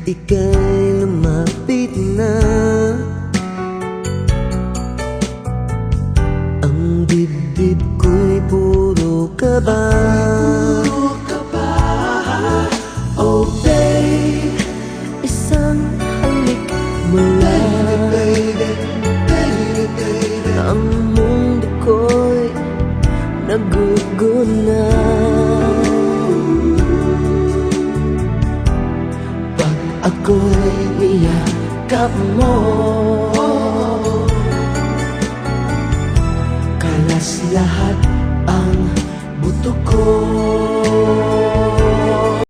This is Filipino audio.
ika'y lumapit na, ang dibdib ko'y puro kaba. Oh babe, isang halik mo lang, ang mundo ko'y naguguna. Pag ako'y niyakap mo, kalas lahat ang buto ko.